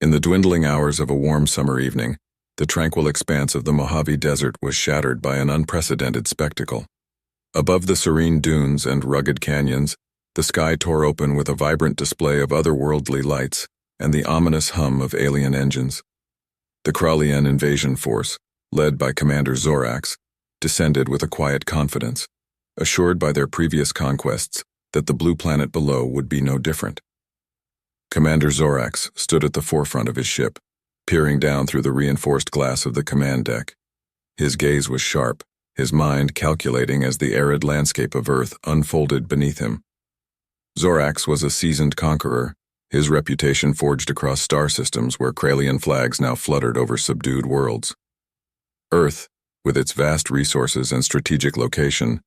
In the dwindling hours of a warm summer evening, the tranquil expanse of the Mojave Desert was shattered by an unprecedented spectacle. Above the serene dunes and rugged canyons, the sky tore open with a vibrant display of otherworldly lights and the ominous hum of alien engines. The Krallian invasion force, led by Commander Zorax, descended with a quiet confidence, assured by their previous conquests that the blue planet below would be no different. Commander Zorax stood at the forefront of his ship, peering down through the reinforced glass of the command deck. His gaze was sharp, his mind calculating as the arid landscape of Earth unfolded beneath him. Zorax was a seasoned conqueror, his reputation forged across star systems where Krallian flags now fluttered over subdued worlds. Earth, with its vast resources and strategic location,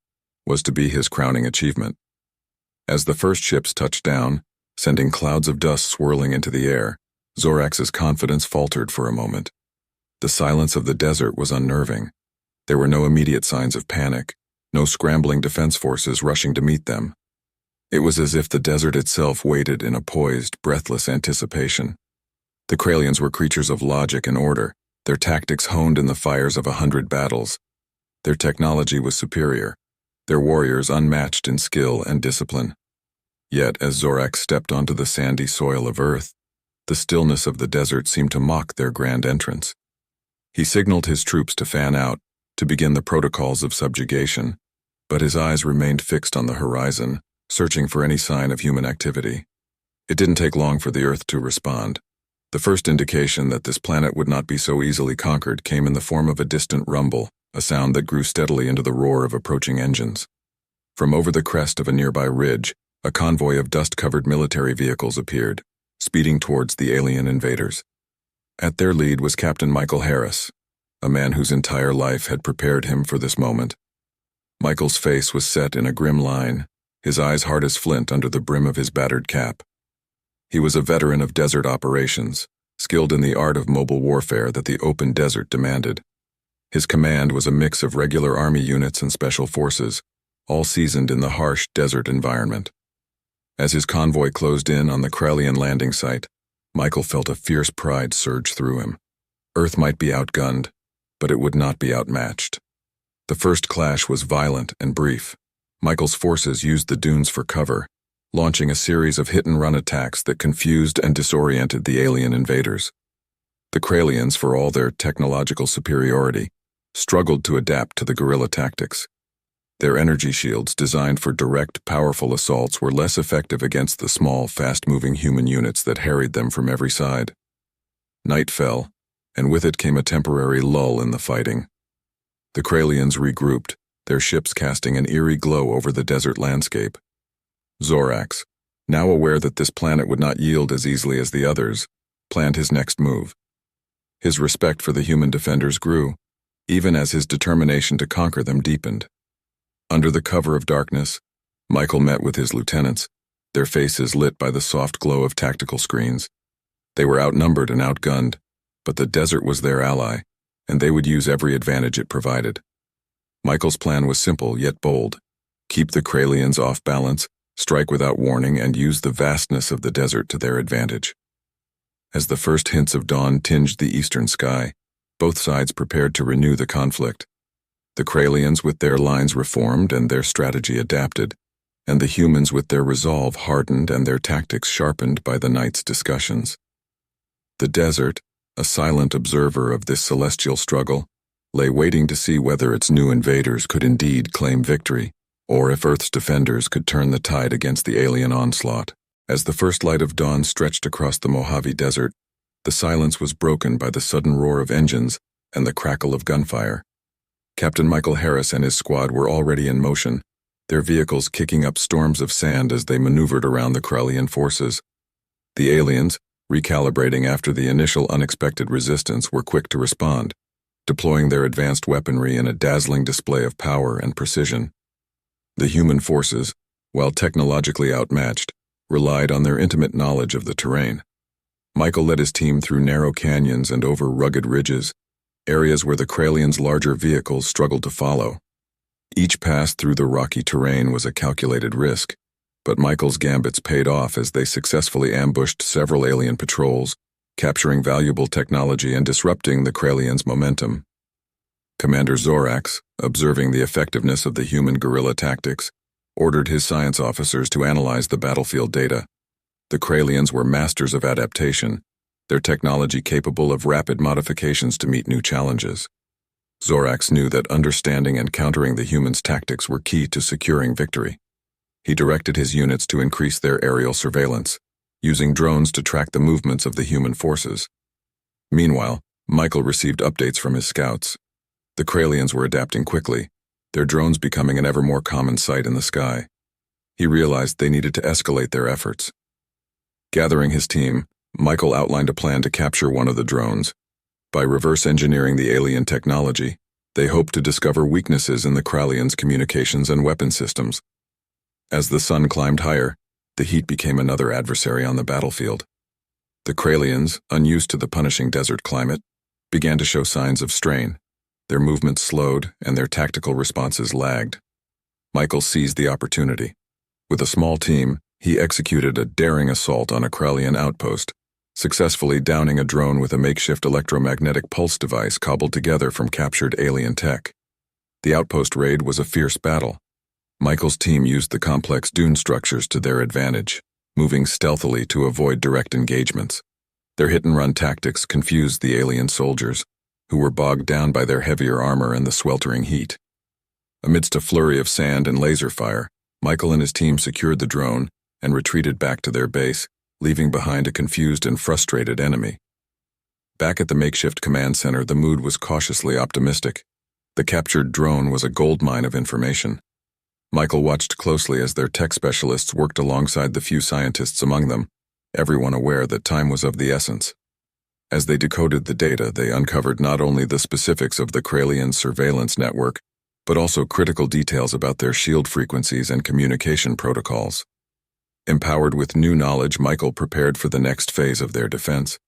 was to be his crowning achievement. As the first ships touched down, sending clouds of dust swirling into the air, Zorax's confidence faltered for a moment. The silence of the desert was unnerving. There were no immediate signs of panic, no scrambling defense forces rushing to meet them. It was as if the desert itself waited in a poised, breathless anticipation. The Krallians were creatures of logic and order, their tactics honed in the fires of 100 battles. Their technology was superior, their warriors unmatched in skill and discipline. Yet, as Zorax stepped onto the sandy soil of Earth, the stillness of the desert seemed to mock their grand entrance. He signaled his troops to fan out, to begin the protocols of subjugation, but his eyes remained fixed on the horizon, searching for any sign of human activity. It didn't take long for the Earth to respond. The first indication that this planet would not be so easily conquered came in the form of a distant rumble, a sound that grew steadily into the roar of approaching engines. From over the crest of a nearby ridge, a convoy of dust-covered military vehicles appeared, speeding towards the alien invaders. At their lead was Captain Michael Harris, a man whose entire life had prepared him for this moment. Michael's face was set in a grim line, his eyes hard as flint under the brim of his battered cap. He was a veteran of desert operations, skilled in the art of mobile warfare that the open desert demanded. His command was a mix of regular army units and special forces, all seasoned in the harsh desert environment. As his convoy closed in on the Krallian landing site, Michael felt a fierce pride surge through him. Earth might be outgunned, but it would not be outmatched. The first clash was violent and brief. Michael's forces used the dunes for cover, launching a series of hit-and-run attacks that confused and disoriented the alien invaders. The Krallians, for all their technological superiority, struggled to adapt to the guerrilla tactics. Their energy shields, designed for direct, powerful assaults, were less effective against the small, fast-moving human units that harried them from every side. Night fell, and with it came a temporary lull in the fighting. The Krallians regrouped, their ships casting an eerie glow over the desert landscape. Zorax, now aware that this planet would not yield as easily as the others, planned his next move. His respect for the human defenders grew, even as his determination to conquer them deepened. Under the cover of darkness, Michael met with his lieutenants, their faces lit by the soft glow of tactical screens. They were outnumbered and outgunned, but the desert was their ally, and they would use every advantage it provided. Michael's plan was simple yet bold: keep the Krallians off balance, strike without warning, and use the vastness of the desert to their advantage. As the first hints of dawn tinged the eastern sky, both sides prepared to renew the conflict. The Krallians with their lines reformed and their strategy adapted, and the humans with their resolve hardened and their tactics sharpened by the night's discussions. The desert, a silent observer of this celestial struggle, lay waiting to see whether its new invaders could indeed claim victory, or if Earth's defenders could turn the tide against the alien onslaught. As the first light of dawn stretched across the Mojave Desert, the silence was broken by the sudden roar of engines and the crackle of gunfire. Captain Michael Harris and his squad were already in motion, their vehicles kicking up storms of sand as they maneuvered around the Krallian forces. The aliens, recalibrating after the initial unexpected resistance, were quick to respond, deploying their advanced weaponry in a dazzling display of power and precision. The human forces, while technologically outmatched, relied on their intimate knowledge of the terrain. Michael led his team through narrow canyons and over rugged ridges, areas where the Krallians' larger vehicles struggled to follow. Each pass through the rocky terrain was a calculated risk, but Michael's gambits paid off as they successfully ambushed several alien patrols, capturing valuable technology and disrupting the Kralians' momentum. Commander Zorax, observing the effectiveness of the human guerrilla tactics, ordered his science officers to analyze the battlefield data. The Kralians were masters of adaptation, their technology capable of rapid modifications to meet new challenges. Zorax knew that understanding and countering the humans' tactics were key to securing victory. He directed his units to increase their aerial surveillance, using drones to track the movements of the human forces. Meanwhile, Michael received updates from his scouts. The Kralians were adapting quickly, their drones becoming an ever more common sight in the sky. He realized they needed to escalate their efforts. Gathering his team, Michael outlined a plan to capture one of the drones. By reverse engineering the alien technology, they hoped to discover weaknesses in the Kralians' communications and weapon systems. As the sun climbed higher, the heat became another adversary on the battlefield. The Kralians, unused to the punishing desert climate, began to show signs of strain. Their movements slowed and their tactical responses lagged. Michael seized the opportunity. With a small team, he executed a daring assault on a Kralian outpost, successfully downing a drone with a makeshift electromagnetic pulse device cobbled together from captured alien tech. The outpost raid was a fierce battle. Michael's team used the complex dune structures to their advantage, moving stealthily to avoid direct engagements. Their hit-and-run tactics confused the alien soldiers, who were bogged down by their heavier armor and the sweltering heat. Amidst a flurry of sand and laser fire, Michael and his team secured the drone and retreated back to their base, leaving behind a confused and frustrated enemy. Back at the makeshift command center, the mood was cautiously optimistic. The captured drone was a goldmine of information. Michael watched closely as their tech specialists worked alongside the few scientists among them, everyone aware that time was of the essence. As they decoded the data, they uncovered not only the specifics of the Kralian surveillance network, but also critical details about their shield frequencies and communication protocols. Empowered with new knowledge, Michael prepared for the next phase of their defense.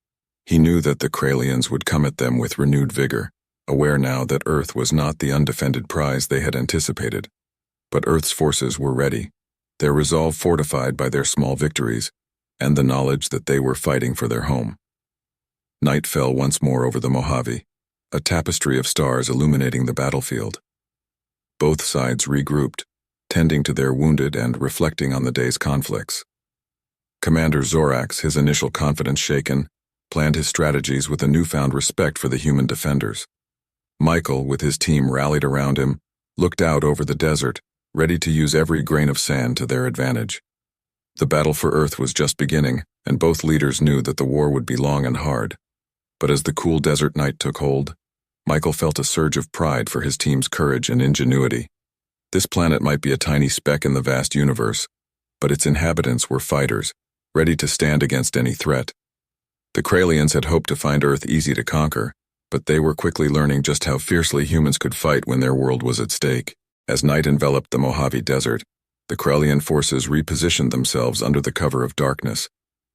He knew that the Kralians would come at them with renewed vigor, aware now that Earth was not the undefended prize they had anticipated. But Earth's forces were ready, their resolve fortified by their small victories, and the knowledge that they were fighting for their home. Night fell once more over the Mojave, a tapestry of stars illuminating the battlefield. Both sides regrouped, tending to their wounded and reflecting on the day's conflicts. Commander Zorax, his initial confidence shaken, planned his strategies with a newfound respect for the human defenders. Michael, with his team rallied around him, looked out over the desert, ready to use every grain of sand to their advantage. The battle for Earth was just beginning, and both leaders knew that the war would be long and hard. But as the cool desert night took hold, Michael felt a surge of pride for his team's courage and ingenuity. This planet might be a tiny speck in the vast universe, but its inhabitants were fighters, ready to stand against any threat. The Kralians had hoped to find Earth easy to conquer, but they were quickly learning just how fiercely humans could fight when their world was at stake. As night enveloped the Mojave Desert, the Kralian forces repositioned themselves under the cover of darkness,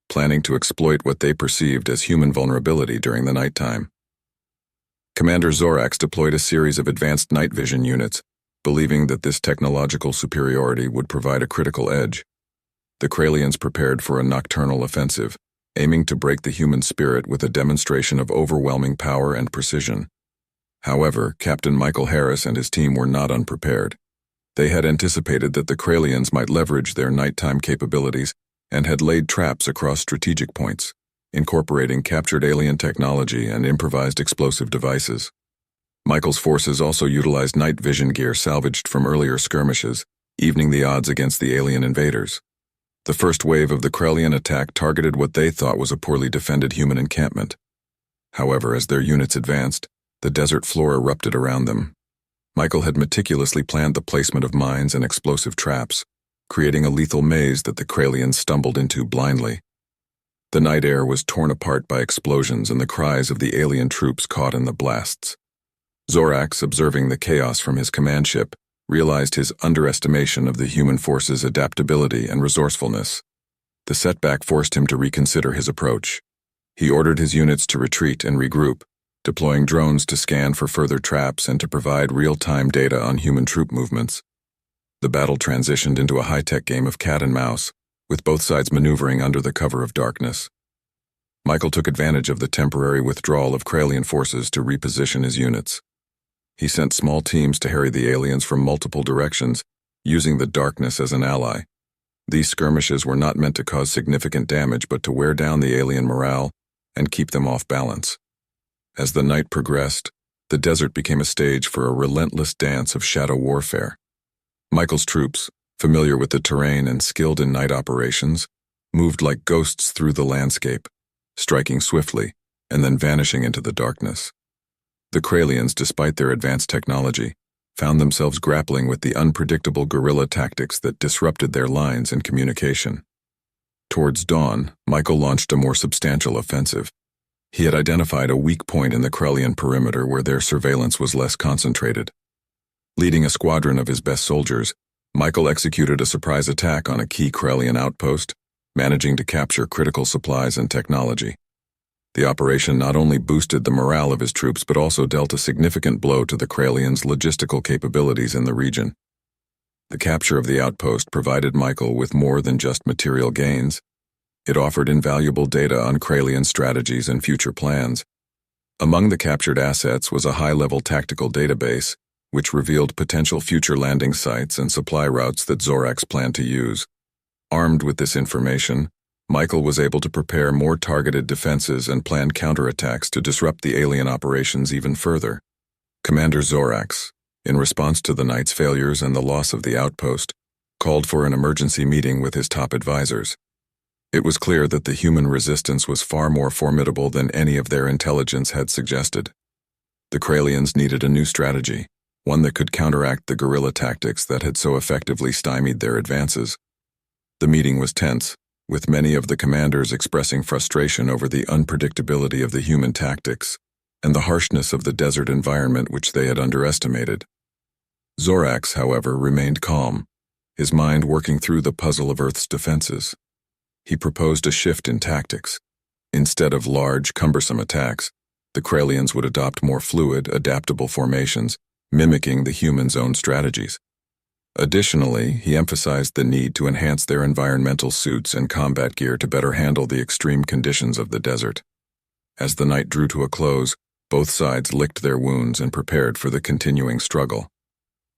planning to exploit what they perceived as human vulnerability during the nighttime. Commander Zorax deployed a series of advanced night vision units, believing that this technological superiority would provide a critical edge. The Kralians prepared for a nocturnal offensive, aiming to break the human spirit with a demonstration of overwhelming power and precision. However, Captain Michael Harris and his team were not unprepared. They had anticipated that the Kralians might leverage their nighttime capabilities and had laid traps across strategic points, incorporating captured alien technology and improvised explosive devices. Michael's forces also utilized night vision gear salvaged from earlier skirmishes, evening the odds against the alien invaders. The first wave of the Kralian attack targeted what they thought was a poorly defended human encampment. However, as their units advanced, the desert floor erupted around them. Michael had meticulously planned the placement of mines and explosive traps, creating a lethal maze that the Kralians stumbled into blindly. The night air was torn apart by explosions and the cries of the alien troops caught in the blasts. Zorax, observing the chaos from his command ship, realized his underestimation of the human force's adaptability and resourcefulness. The setback forced him to reconsider his approach. He ordered his units to retreat and regroup, deploying drones to scan for further traps and to provide real-time data on human troop movements. The battle transitioned into a high-tech game of cat and mouse, with both sides maneuvering under the cover of darkness. Michael took advantage of the temporary withdrawal of Kralian forces to reposition his units. He sent small teams to harry the aliens from multiple directions, using the darkness as an ally. These skirmishes were not meant to cause significant damage but to wear down the alien morale and keep them off balance. As the night progressed, the desert became a stage for a relentless dance of shadow warfare. Michael's troops, familiar with the terrain and skilled in night operations, moved like ghosts through the landscape, striking swiftly and then vanishing into the darkness. The Kralians, despite their advanced technology, found themselves grappling with the unpredictable guerrilla tactics that disrupted their lines and communication. Towards dawn, Michael launched a more substantial offensive. He had identified a weak point in the Kralian perimeter where their surveillance was less concentrated. Leading a squadron of his best soldiers, Michael executed a surprise attack on a key Kralian outpost, managing to capture critical supplies and technology. The operation not only boosted the morale of his troops but also dealt a significant blow to the Kralians' logistical capabilities in the region. The capture of the outpost provided Michael with more than just material gains. It offered invaluable data on Kralian strategies and future plans. Among the captured assets was a high-level tactical database, which revealed potential future landing sites and supply routes that Zorax planned to use. Armed with this information, Michael was able to prepare more targeted defenses and plan counterattacks to disrupt the alien operations even further. Commander Zorax, in response to the night's failures and the loss of the outpost, called for an emergency meeting with his top advisors. It was clear that the human resistance was far more formidable than any of their intelligence had suggested. The Kralians needed a new strategy, one that could counteract the guerrilla tactics that had so effectively stymied their advances. The meeting was tense, with many of the commanders expressing frustration over the unpredictability of the human tactics and the harshness of the desert environment which they had underestimated. Zorax, however, remained calm, his mind working through the puzzle of Earth's defenses. He proposed a shift in tactics. Instead of large, cumbersome attacks, the Kralians would adopt more fluid, adaptable formations, mimicking the humans' own strategies. Additionally, he emphasized the need to enhance their environmental suits and combat gear to better handle the extreme conditions of the desert. As the night drew to a close, both sides licked their wounds and prepared for the continuing struggle.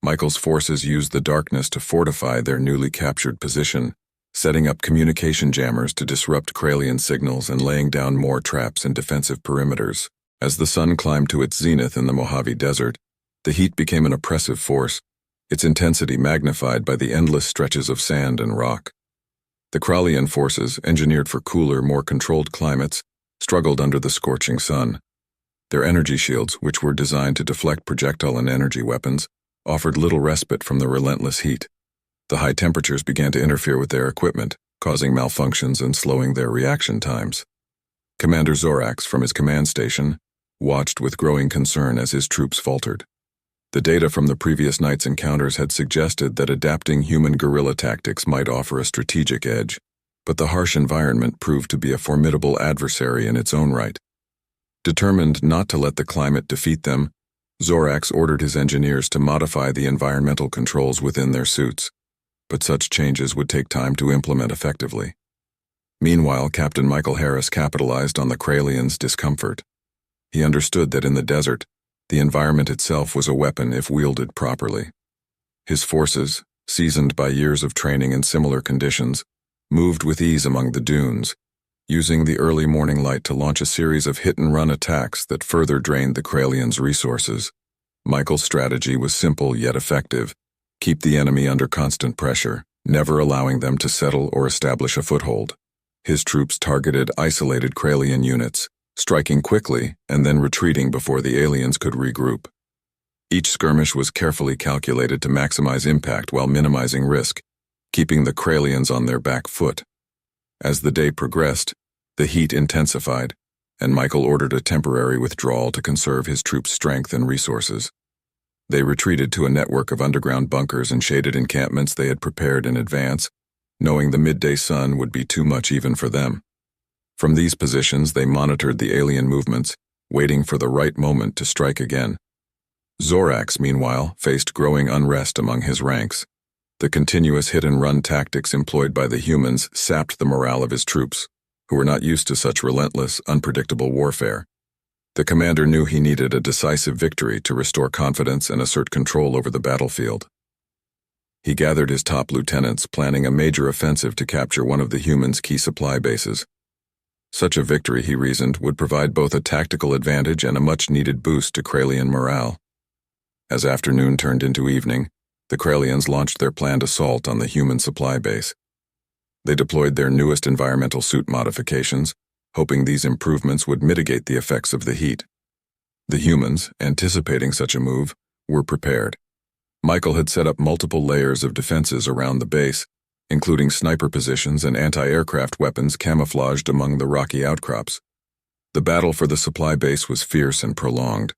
Michael's forces used the darkness to fortify their newly captured position, setting up communication jammers to disrupt Kralian signals and laying down more traps and defensive perimeters. As the sun climbed to its zenith in the Mojave Desert, the heat became an oppressive force, its intensity magnified by the endless stretches of sand and rock. The Kralian forces, engineered for cooler, more controlled climates, struggled under the scorching sun. Their energy shields, which were designed to deflect projectile and energy weapons, offered little respite from the relentless heat. The high temperatures began to interfere with their equipment, causing malfunctions and slowing their reaction times. Commander Zorax, from his command station, watched with growing concern as his troops faltered. The data from the previous night's encounters had suggested that adapting human guerrilla tactics might offer a strategic edge, but the harsh environment proved to be a formidable adversary in its own right. Determined not to let the climate defeat them, Zorax ordered his engineers to modify the environmental controls within their suits, but such changes would take time to implement effectively. Meanwhile, Captain Michael Harris capitalized on the Kralians' discomfort. He understood that in the desert, the environment itself was a weapon if wielded properly. His forces, seasoned by years of training in similar conditions, moved with ease among the dunes, using the early morning light to launch a series of hit-and-run attacks that further drained the Kralians' resources. Michael's strategy was simple yet effective: keep the enemy under constant pressure, never allowing them to settle or establish a foothold. His troops targeted isolated Kralian units, striking quickly and then retreating before the aliens could regroup. Each skirmish was carefully calculated to maximize impact while minimizing risk, keeping the Kralians on their back foot. As the day progressed, the heat intensified, and Michael ordered a temporary withdrawal to conserve his troops' strength and resources. They retreated to a network of underground bunkers and shaded encampments they had prepared in advance, knowing the midday sun would be too much even for them. From these positions, they monitored the alien movements, waiting for the right moment to strike again. Zorax, meanwhile, faced growing unrest among his ranks. The continuous hit-and-run tactics employed by the humans sapped the morale of his troops. who were not used to such relentless, unpredictable warfare. The commander knew he needed a decisive victory to restore confidence and assert control over the battlefield. He gathered his top lieutenants, planning a major offensive to capture one of the humans' key supply bases. Such a victory, he reasoned, would provide both a tactical advantage and a much-needed boost to Kralian morale. As afternoon turned into evening, the Kralians launched their planned assault on the human supply base. They deployed their newest environmental suit modifications, hoping these improvements would mitigate the effects of the heat. The humans, anticipating such a move, were prepared. Michael had set up multiple layers of defenses around the base, including sniper positions and anti-aircraft weapons camouflaged among the rocky outcrops. The battle for the supply base was fierce and prolonged.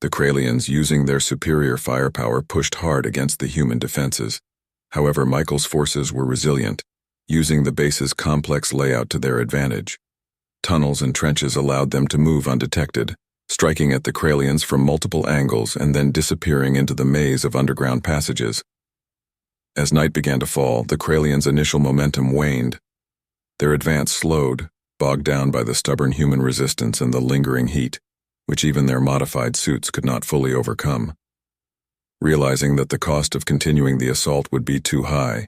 The Kralians, using their superior firepower, pushed hard against the human defenses. However, Michael's forces were resilient, using the base's complex layout to their advantage. Tunnels and trenches allowed them to move undetected, striking at the Kralians from multiple angles and then disappearing into the maze of underground passages. As night began to fall, the Kralians' initial momentum waned. Their advance slowed, bogged down by the stubborn human resistance and the lingering heat, which even their modified suits could not fully overcome. Realizing that the cost of continuing the assault would be too high,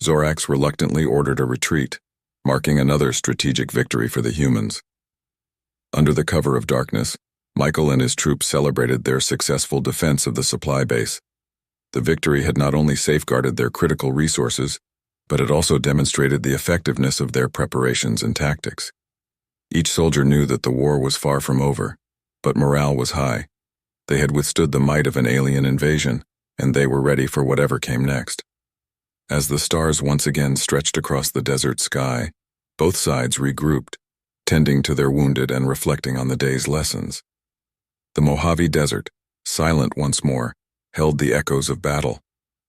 Zorax reluctantly ordered a retreat, marking another strategic victory for the humans. Under the cover of darkness, Michael and his troops celebrated their successful defense of the supply base. The victory had not only safeguarded their critical resources, but it also demonstrated the effectiveness of their preparations and tactics. Each soldier knew that the war was far from over, but morale was high. They had withstood the might of an alien invasion, and they were ready for whatever came next. As the stars once again stretched across the desert sky, both sides regrouped, tending to their wounded and reflecting on the day's lessons. The Mojave Desert, silent once more, held the echoes of battle,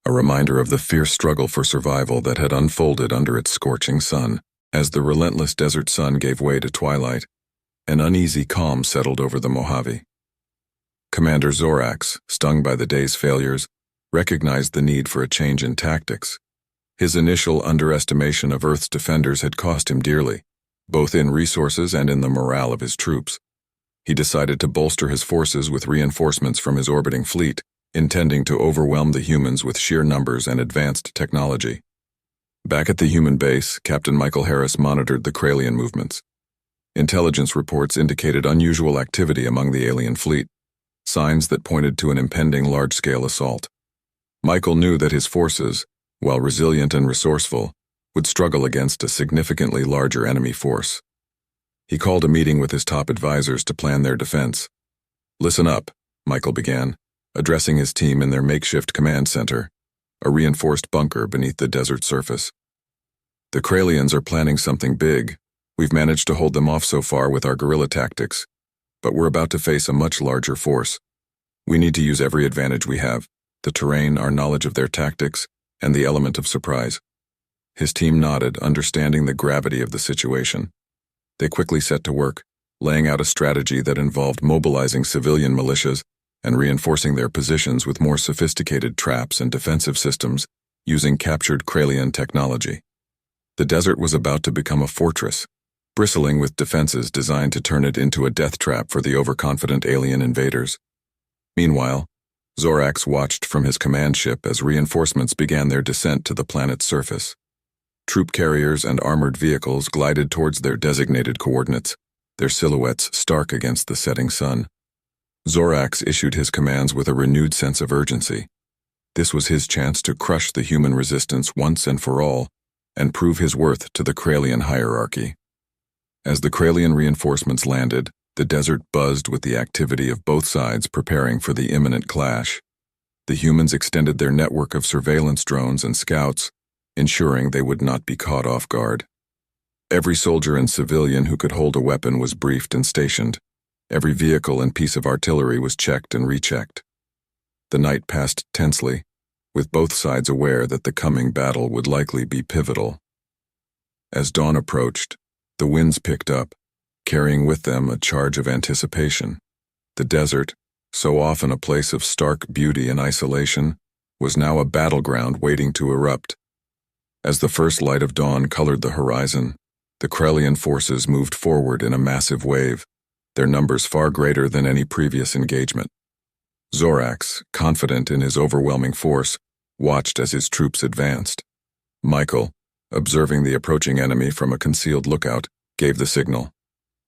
a reminder of the fierce struggle for survival that had unfolded under its scorching sun. As the relentless desert sun gave way to twilight, an uneasy calm settled over the Mojave. Commander Zorax, stung by the day's failures, recognized the need for a change in tactics. His initial underestimation of Earth's defenders had cost him dearly, both in resources and in the morale of his troops. He decided to bolster his forces with reinforcements from his orbiting fleet, intending to overwhelm the humans with sheer numbers and advanced technology. Back at the human base, Captain Michael Harris monitored the Kralian movements. Intelligence reports indicated unusual activity among the alien fleet, signs that pointed to an impending large-scale assault. Michael knew that his forces, while resilient and resourceful, would struggle against a significantly larger enemy force. He called a meeting with his top advisors to plan their defense. "Listen up," Michael began, addressing his team in their makeshift command center, a reinforced bunker beneath the desert surface. "The Kralians are planning something big. We've managed to hold them off so far with our guerrilla tactics, but we're about to face a much larger force. We need to use every advantage we have, the terrain, our knowledge of their tactics, and the element of surprise." His team nodded, understanding the gravity of the situation. They quickly set to work, laying out a strategy that involved mobilizing civilian militias and reinforcing their positions with more sophisticated traps and defensive systems using captured Kralian technology. The desert was about to become a fortress, bristling with defenses designed to turn it into a death trap for the overconfident alien invaders. Meanwhile, Zorax watched from his command ship as reinforcements began their descent to the planet's surface. Troop carriers and armored vehicles glided towards their designated coordinates, their silhouettes stark against the setting sun. Zorax issued his commands with a renewed sense of urgency. This was his chance to crush the human resistance once and for all, and prove his worth to the Kralian hierarchy. As the Kralian reinforcements landed, the desert buzzed with the activity of both sides preparing for the imminent clash. The humans extended their network of surveillance drones and scouts, ensuring they would not be caught off guard. Every soldier and civilian who could hold a weapon was briefed and stationed. Every vehicle and piece of artillery was checked and rechecked. The night passed tensely, with both sides aware that the coming battle would likely be pivotal. As dawn approached, the winds picked up, carrying with them a charge of anticipation. The desert, so often a place of stark beauty and isolation, was now a battleground waiting to erupt. As the first light of dawn colored the horizon, The Corellian forces moved forward in a massive wave, their numbers far greater than any previous engagement. Zorax, confident in his overwhelming force, watched as his troops advanced. Michael, observing the approaching enemy from a concealed lookout, gave the signal.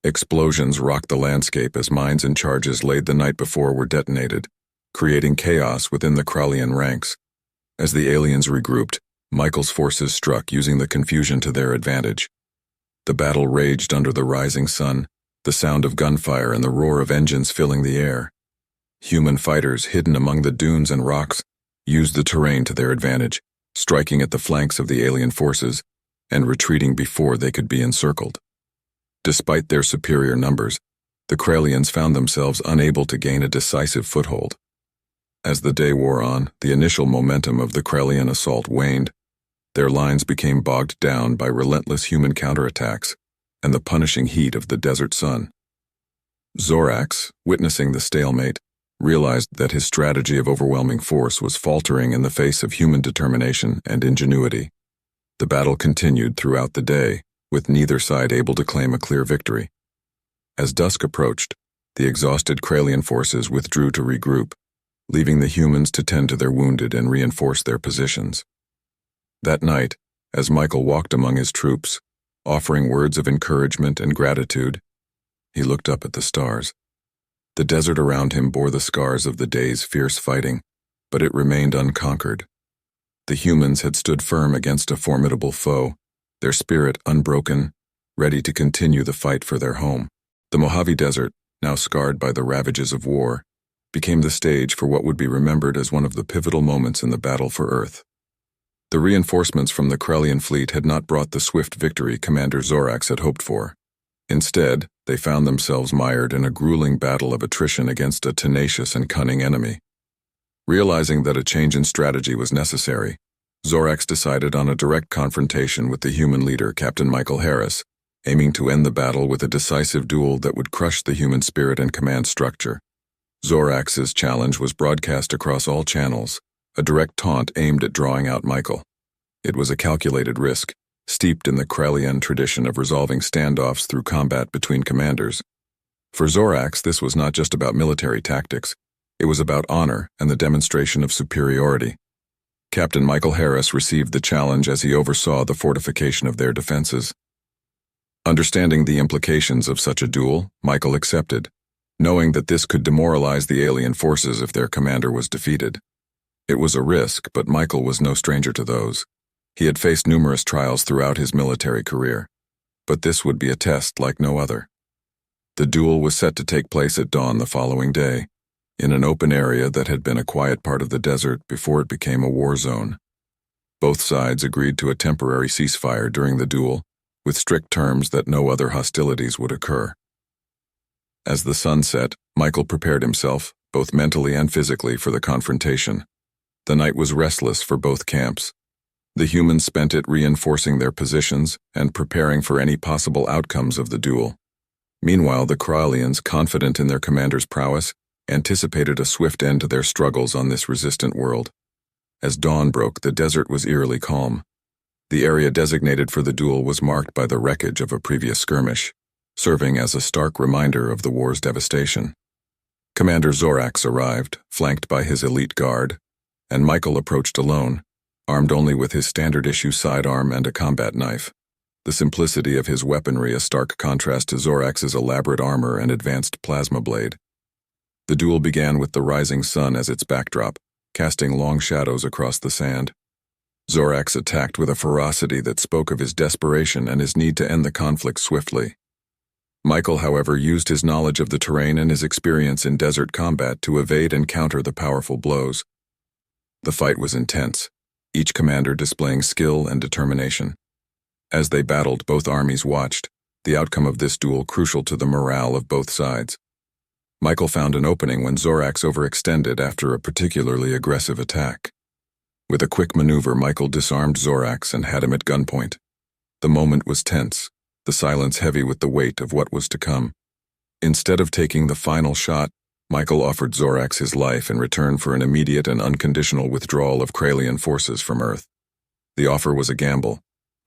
Explosions rocked the landscape as mines and charges laid the night before were detonated, creating chaos within the Corellian ranks. As the aliens regrouped, Michael's forces struck using the confusion to their advantage. The battle raged under the rising sun, the sound of gunfire and the roar of engines filling the air. Human fighters hidden among the dunes and rocks used the terrain to their advantage, striking at the flanks of the alien forces and retreating before they could be encircled. Despite their superior numbers, the Corellians found themselves unable to gain a decisive foothold. As the day wore on, the initial momentum of the Corellian assault waned. Their lines became bogged down by relentless human counterattacks and the punishing heat of the desert sun. Zorax, witnessing the stalemate, realized that his strategy of overwhelming force was faltering in the face of human determination and ingenuity. The battle continued throughout the day, with neither side able to claim a clear victory. As dusk approached, the exhausted Corellian forces withdrew to regroup, leaving the humans to tend to their wounded and reinforce their positions. That night, as Michael walked among his troops, offering words of encouragement and gratitude, he looked up at the stars. The desert around him bore the scars of the day's fierce fighting, but it remained unconquered. The humans had stood firm against a formidable foe, their spirit unbroken, ready to continue the fight for their home. The Mojave Desert, now scarred by the ravages of war, became the stage for what would be remembered as one of the pivotal moments in the battle for Earth. The reinforcements from the Corellian fleet had not brought the swift victory Commander Zorax had hoped for. Instead, they found themselves mired in a grueling battle of attrition against a tenacious and cunning enemy. Realizing that a change in strategy was necessary, Zorax decided on a direct confrontation with the human leader, Captain Michael Harris, aiming to end the battle with a decisive duel that would crush the human spirit and command structure. Zorax's challenge was broadcast across all channels, a direct taunt aimed at drawing out Michael. It was a calculated risk, steeped in the Corellian tradition of resolving standoffs through combat between commanders. For Zorax, this was not just about military tactics, it was about honor and the demonstration of superiority. Captain Michael Harris received the challenge as he oversaw the fortification of their defenses. Understanding the implications of such a duel, Michael accepted, knowing that this could demoralize the alien forces if their commander was defeated. It was a risk, but Michael was no stranger to those. He had faced numerous trials throughout his military career, but this would be a test like no other. The duel was set to take place at dawn the following day, in an open area that had been a quiet part of the desert before it became a war zone. Both sides agreed to a temporary ceasefire during the duel, with strict terms that no other hostilities would occur. As the sun set, Michael prepared himself, both mentally and physically, for the confrontation. The night was restless for both camps. The humans spent it reinforcing their positions and preparing for any possible outcomes of the duel. Meanwhile, the Corellians, confident in their commander's prowess, anticipated a swift end to their struggles on this resistant world. As dawn broke, the desert was eerily calm. The area designated for the duel was marked by the wreckage of a previous skirmish, serving as a stark reminder of the war's devastation. Commander Zorax arrived, flanked by his elite guard, and Michael approached alone, armed only with his standard-issue sidearm and a combat knife. The simplicity of his weaponry a stark contrast to Zorax's elaborate armor and advanced plasma blade. The duel began with the rising sun as its backdrop, casting long shadows across the sand. Zorax attacked with a ferocity that spoke of his desperation and his need to end the conflict swiftly. Michael, however, used his knowledge of the terrain and his experience in desert combat to evade and counter the powerful blows. The fight was intense, each commander displaying skill and determination. As they battled, both armies watched, the outcome of this duel crucial to the morale of both sides. Michael found an opening when Zorax overextended after a particularly aggressive attack. With a quick maneuver, Michael disarmed Zorax and had him at gunpoint. The moment was tense, the silence heavy with the weight of what was to come. Instead of taking the final shot, Michael offered Zorax his life in return for an immediate and unconditional withdrawal of Corellian forces from Earth. The offer was a gamble,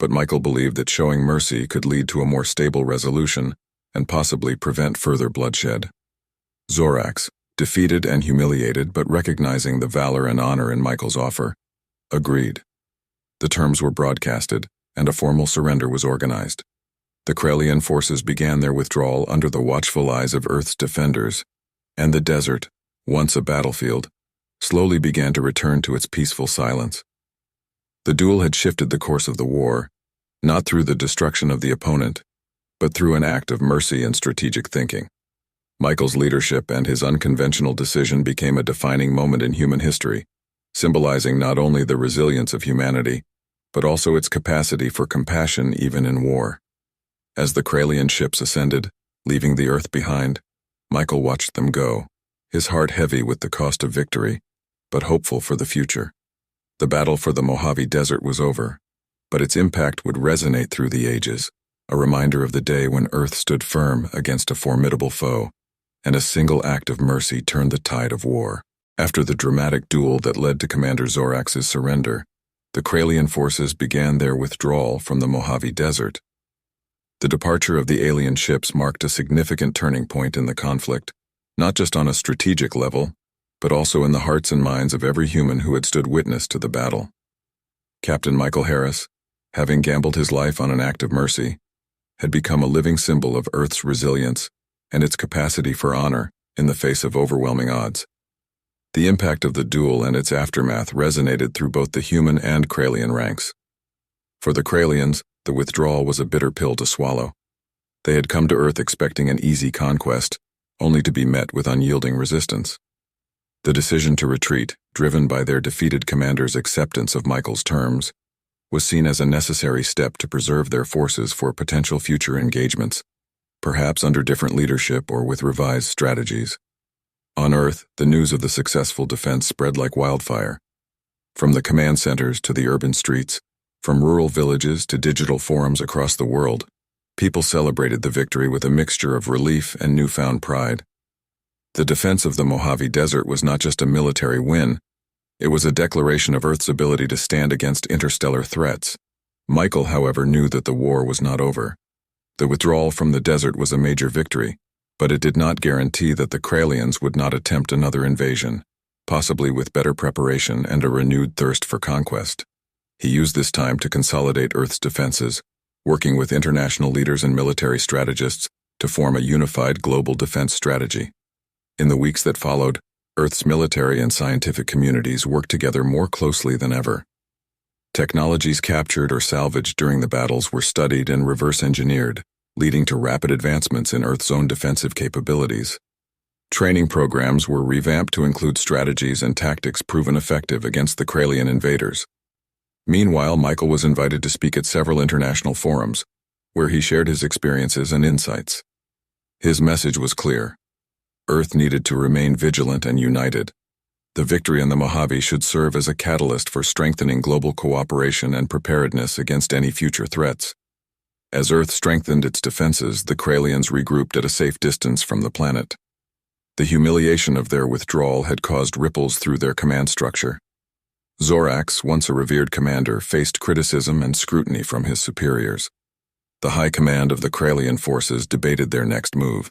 but Michael believed that showing mercy could lead to a more stable resolution and possibly prevent further bloodshed. Zorax, defeated and humiliated but recognizing the valor and honor in Michael's offer, agreed. The terms were broadcasted, and a formal surrender was organized. The Corellian forces began their withdrawal under the watchful eyes of Earth's defenders, and the desert, once a battlefield, slowly began to return to its peaceful silence. The duel had shifted the course of the war, not through the destruction of the opponent, but through an act of mercy and strategic thinking. Michael's leadership and his unconventional decision became a defining moment in human history, symbolizing not only the resilience of humanity, but also its capacity for compassion even in war. As the Corellian ships ascended, leaving the Earth behind, Michael watched them go, his heart heavy with the cost of victory, but hopeful for the future. The battle for the Mojave Desert was over, but its impact would resonate through the ages, a reminder of the day when Earth stood firm against a formidable foe, and a single act of mercy turned the tide of war. After the dramatic duel that led to Commander Zorax's surrender, the Corellian forces began their withdrawal from the Mojave Desert. The departure of the alien ships marked a significant turning point in the conflict, not just on a strategic level, but also in the hearts and minds of every human who had stood witness to the battle. Captain Michael Harris, having gambled his life on an act of mercy, had become a living symbol of Earth's resilience and its capacity for honor in the face of overwhelming odds. The impact of the duel and its aftermath resonated through both the human and Corellian ranks. For the Corellians, the withdrawal was a bitter pill to swallow. They had come to Earth expecting an easy conquest, only to be met with unyielding resistance. The decision to retreat, driven by their defeated commander's acceptance of Michael's terms, was seen as a necessary step to preserve their forces for potential future engagements, perhaps under different leadership or with revised strategies. On Earth, the news of the successful defense spread like wildfire. From the command centers to the urban streets, from rural villages to digital forums across the world, people celebrated the victory with a mixture of relief and newfound pride. The defense of the Mojave Desert was not just a military win, it was a declaration of Earth's ability to stand against interstellar threats. Michael, however, knew that the war was not over. The withdrawal from the desert was a major victory, but it did not guarantee that the Corellians would not attempt another invasion, possibly with better preparation and a renewed thirst for conquest. He used this time to consolidate Earth's defenses, working with international leaders and military strategists to form a unified global defense strategy. In the weeks that followed, Earth's military and scientific communities worked together more closely than ever. Technologies captured or salvaged during the battles were studied and reverse-engineered, leading to rapid advancements in Earth's own defensive capabilities. Training programs were revamped to include strategies and tactics proven effective against the Corellian invaders. Meanwhile, Michael was invited to speak at several international forums, where he shared his experiences and insights. His message was clear. Earth needed to remain vigilant and united. The victory in the Mojave should serve as a catalyst for strengthening global cooperation and preparedness against any future threats. As Earth strengthened its defenses, the Corellians regrouped at a safe distance from the planet. The humiliation of their withdrawal had caused ripples through their command structure. Zorax, once a revered commander, faced criticism and scrutiny from his superiors. The high command of the Corellian forces debated their next move.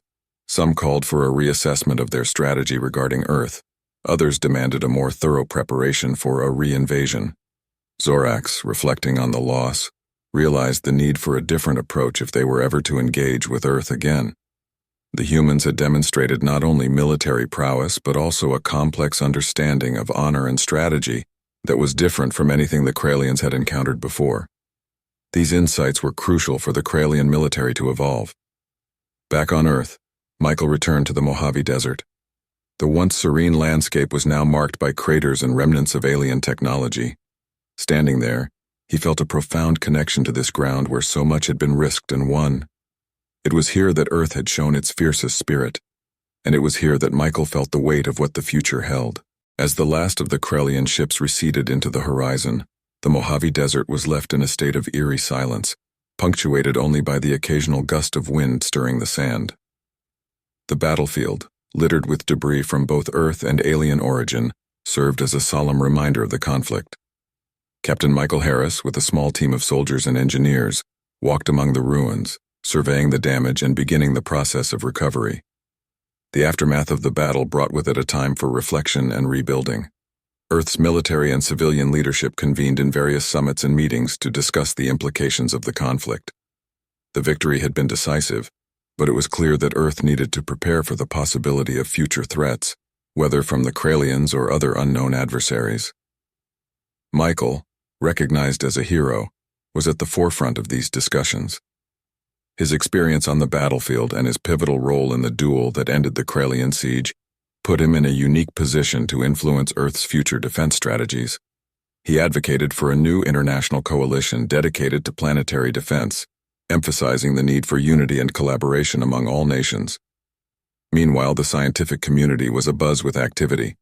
Some called for a reassessment of their strategy regarding Earth. Others demanded a more thorough preparation for a re-invasion. Zorax, reflecting on the loss, realized the need for a different approach if they were ever to engage with Earth again. The humans had demonstrated not only military prowess but also a complex understanding of honor and strategy that was different from anything the Corellians had encountered before. These insights were crucial for the Corellian military to evolve. Back on Earth, Michael returned to the Mojave Desert. The once serene landscape was now marked by craters and remnants of alien technology. Standing there, he felt a profound connection to this ground where so much had been risked and won. It was here that Earth had shown its fiercest spirit, and it was here that Michael felt the weight of what the future held. As the last of the Corellian ships receded into the horizon, the Mojave Desert was left in a state of eerie silence, punctuated only by the occasional gust of wind stirring the sand. The battlefield, littered with debris from both Earth and alien origin, served as a solemn reminder of the conflict. Captain Michael Harris, with a small team of soldiers and engineers, walked among the ruins, surveying the damage and beginning the process of recovery. The aftermath of the battle brought with it a time for reflection and rebuilding. Earth's military and civilian leadership convened in various summits and meetings to discuss the implications of the conflict. The victory had been decisive, but it was clear that Earth needed to prepare for the possibility of future threats, whether from the Kralians or other unknown adversaries. Michael, recognized as a hero, was at the forefront of these discussions. His experience on the battlefield and his pivotal role in the duel that ended the Kralian siege put him in a unique position to influence Earth's future defense strategies. He advocated for a new international coalition dedicated to planetary defense, emphasizing the need for unity and collaboration among all nations. Meanwhile, the scientific community was abuzz with activity.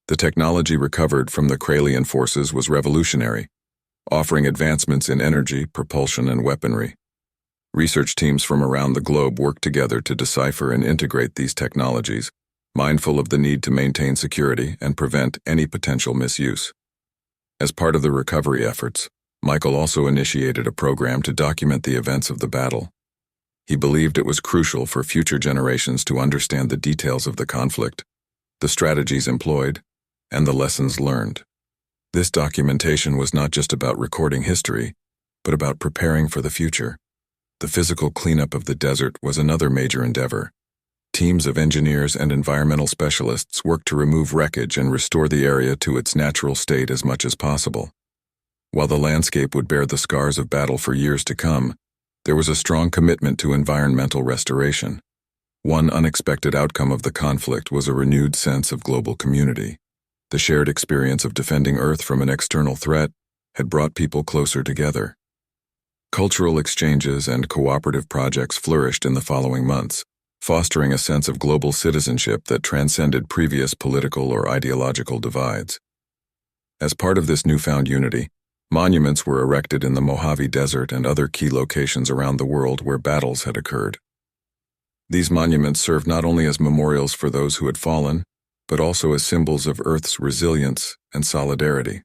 The technology recovered from the Kralian forces was revolutionary, offering advancements in energy, propulsion, and weaponry. Research teams from around the globe worked together to decipher and integrate these technologies, mindful of the need to maintain security and prevent any potential misuse. As part of the recovery efforts, Michael also initiated a program to document the events of the battle. He believed it was crucial for future generations to understand the details of the conflict, the strategies employed, and the lessons learned. This documentation was not just about recording history, but about preparing for the future. The physical cleanup of the desert was another major endeavor. Teams of engineers and environmental specialists worked to remove wreckage and restore the area to its natural state as much as possible. While the landscape would bear the scars of battle for years to come, there was a strong commitment to environmental restoration. One unexpected outcome of the conflict was a renewed sense of global community. The shared experience of defending Earth from an external threat had brought people closer together. Cultural exchanges and cooperative projects flourished in the following months, fostering a sense of global citizenship that transcended previous political or ideological divides. As part of this newfound unity, monuments were erected in the Mojave Desert and other key locations around the world where battles had occurred. These monuments served not only as memorials for those who had fallen, but also as symbols of Earth's resilience and solidarity.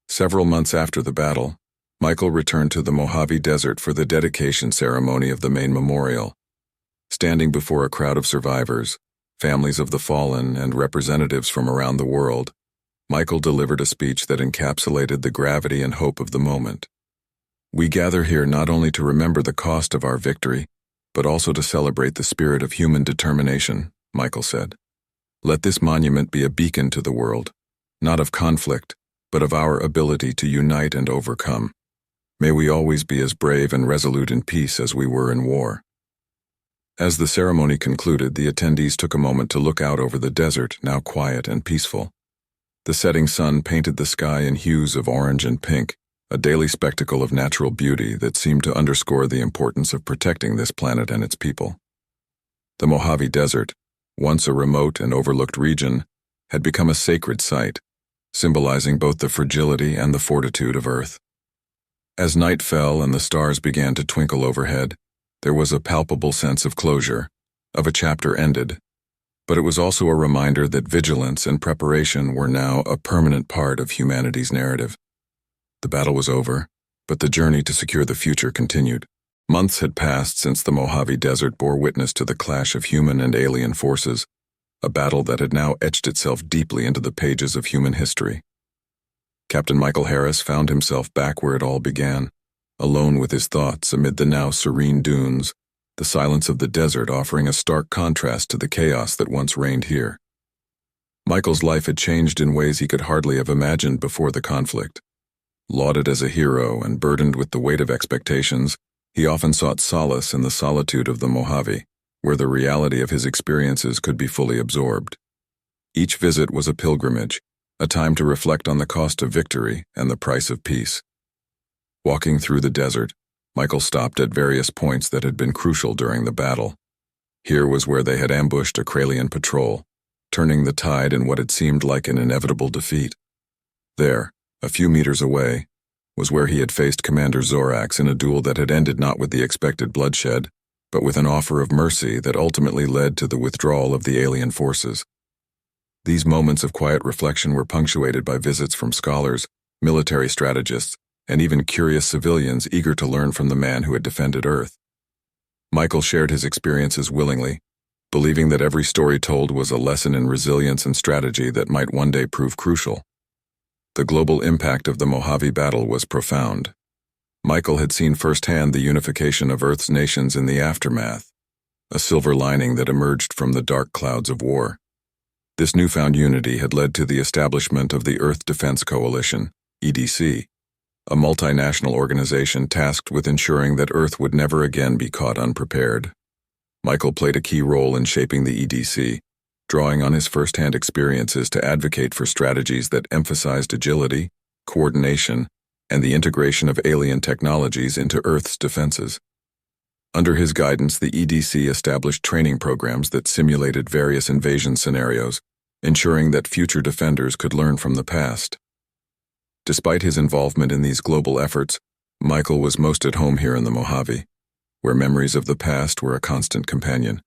Several months after the battle, Michael returned to the Mojave Desert for the dedication ceremony of the main memorial. Standing before a crowd of survivors, families of the fallen, and representatives from around the world, Michael delivered a speech that encapsulated the gravity and hope of the moment. "We gather here not only to remember the cost of our victory, but also to celebrate the spirit of human determination," Michael said. "Let this monument be a beacon to the world, not of conflict, but of our ability to unite and overcome. May we always be as brave and resolute in peace as we were in war." As the ceremony concluded, the attendees took a moment to look out over the desert, now quiet and peaceful. The setting sun painted the sky in hues of orange and pink, a daily spectacle of natural beauty that seemed to underscore the importance of protecting this planet and its people. The Mojave Desert, once a remote and overlooked region, had become a sacred site, symbolizing both the fragility and the fortitude of Earth. As night fell and the stars began to twinkle overhead, there was a palpable sense of closure, of a chapter ended. But it was also a reminder that vigilance and preparation were now a permanent part of humanity's narrative. The battle was over, but the journey to secure the future continued. Months had passed since the Mojave Desert bore witness to the clash of human and alien forces, a battle that had now etched itself deeply into the pages of human history. Captain Michael Harris found himself back where it all began, alone with his thoughts amid the now serene dunes, the silence of the desert offering a stark contrast to the chaos that once reigned here. Michael's life had changed in ways he could hardly have imagined before the conflict. Lauded as a hero and burdened with the weight of expectations, he often sought solace in the solitude of the Mojave, where the reality of his experiences could be fully absorbed. Each visit was a pilgrimage, a time to reflect on the cost of victory and the price of peace. Walking through the desert, Michael stopped at various points that had been crucial during the battle. Here was where they had ambushed a Kralian patrol, turning the tide in what had seemed like an inevitable defeat. There, a few meters away, was where he had faced Commander Zorax in a duel that had ended not with the expected bloodshed, but with an offer of mercy that ultimately led to the withdrawal of the alien forces. These moments of quiet reflection were punctuated by visits from scholars, military strategists, and even curious civilians eager to learn from the man who had defended Earth. Michael shared his experiences willingly, believing that every story told was a lesson in resilience and strategy that might one day prove crucial. The global impact of the Mojave battle was profound. Michael had seen firsthand the unification of Earth's nations in the aftermath, a silver lining that emerged from the dark clouds of war. This newfound unity had led to the establishment of the Earth Defense Coalition, EDC, a multinational organization tasked with ensuring that Earth would never again be caught unprepared. Michael played a key role in shaping the EDC, drawing on his first-hand experiences to advocate for strategies that emphasized agility, coordination, and the integration of alien technologies into Earth's defenses. Under his guidance, the EDC established training programs that simulated various invasion scenarios, ensuring that future defenders could learn from the past. Despite his involvement in these global efforts, Michael was most at home here in the Mojave, where memories of the past were a constant companion.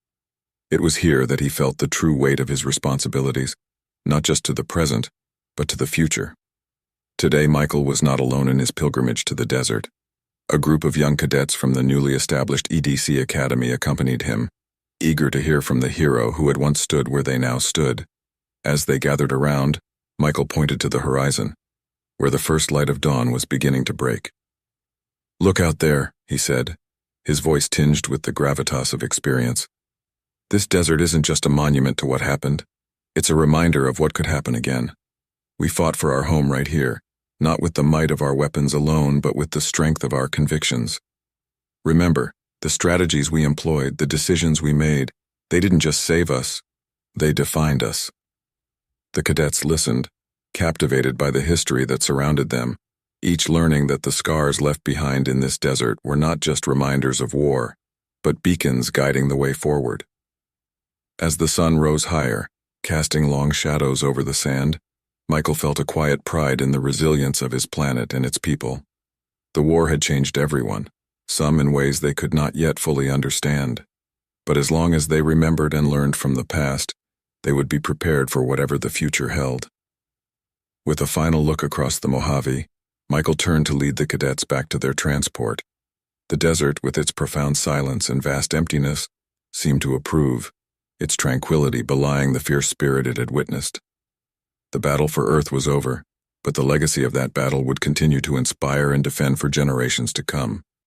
It was here that he felt the true weight of his responsibilities, not just to the present, but to the future. Today, Michael was not alone in his pilgrimage to the desert. A group of young cadets from the newly established EDC Academy accompanied him, eager to hear from the hero who had once stood where they now stood. As they gathered around, Michael pointed to the horizon, where the first light of dawn was beginning to break. "Look out there," he said, his voice tinged with the gravitas of experience. "This desert isn't just a monument to what happened. It's a reminder of what could happen again. We fought for our home right here, not with the might of our weapons alone, but with the strength of our convictions. Remember, the strategies we employed, the decisions we made, they didn't just save us, they defined us." The cadets listened, captivated by the history that surrounded them, each learning that the scars left behind in this desert were not just reminders of war, but beacons guiding the way forward. As the sun rose higher, casting long shadows over the sand, Michael felt a quiet pride in the resilience of his planet and its people. The war had changed everyone, some in ways they could not yet fully understand. But as long as they remembered and learned from the past, they would be prepared for whatever the future held. With a final look across the Mojave, Michael turned to lead the cadets back to their transport. The desert, with its profound silence and vast emptiness, seemed to approve, its tranquility belying the fierce spirit it had witnessed. The battle for Earth was over, but the legacy of that battle would continue to inspire and defend for generations to come.